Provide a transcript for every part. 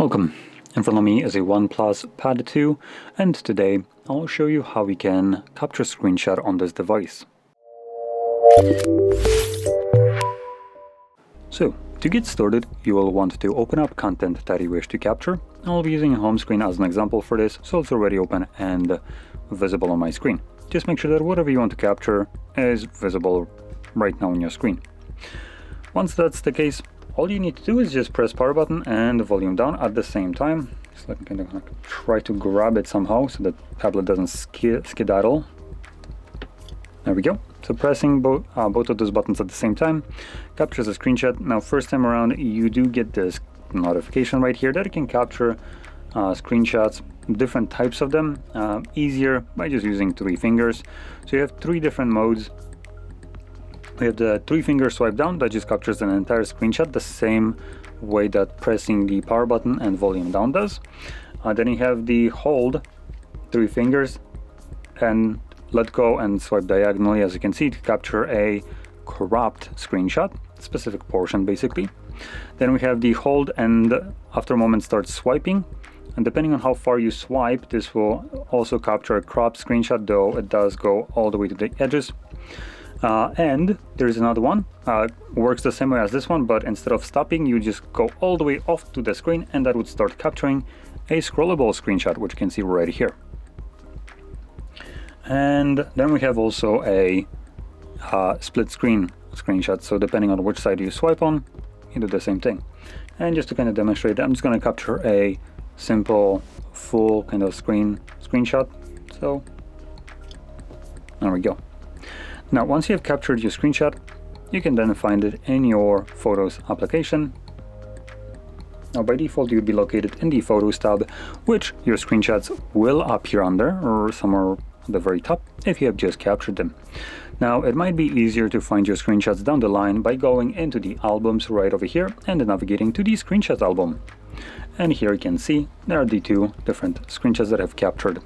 Welcome. In front of me is a OnePlus Pad 2, and today I'll show you how we can capture a screenshot on this device. So, to get started, you will want to open up content that you wish to capture. I'll be using a home screen as an example for this, so it's already open and visible on my screen. Just make sure that whatever you want to capture is visible right now on your screen. Once that's the case, all you need to do is just press power button and volume down at the same time. Just like kind of like try to grab it somehow so that the tablet doesn't skedaddle. There we go. So pressing both of those buttons at the same time captures a screenshot. Now first time around you do get this notification right here that you can capture screenshots, different types of them, easier by just using 3 fingers. So you have 3 different modes. We have the 3-finger swipe down that just captures an entire screenshot the same way that pressing the power button and volume down does. Then you have the hold 3 fingers and let go and swipe diagonally, as you can see, to capture a cropped screenshot, specific portion basically. Then we have the hold and after a moment start swiping, and depending on how far you swipe, this will also capture a cropped screenshot, though it does go all the way to the edges. And there's another one, works the same way as this one, but instead of stopping, you just go all the way off to the screen and that would start capturing a scrollable screenshot, which you can see right here. And then we have also a split screen screenshot, so depending on which side you swipe on, you do the same thing. And just to kind of demonstrate, I'm just going to capture a simple full kind of screenshot. So there we go. Now once you have captured your screenshot, you can then find it in your Photos application. Now by default you'd be located in the Photos tab, which your screenshots will appear under, or somewhere at the very top if you have just captured them. Now it might be easier to find your screenshots down the line by going into the albums right over here and navigating to the screenshots album. And here you can see there are the 2 different screenshots that I've captured.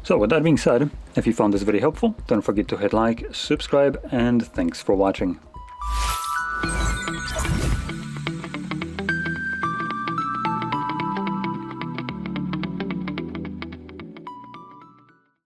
So with that being said, if you found this video helpful, don't forget to hit like, subscribe, and thanks for watching.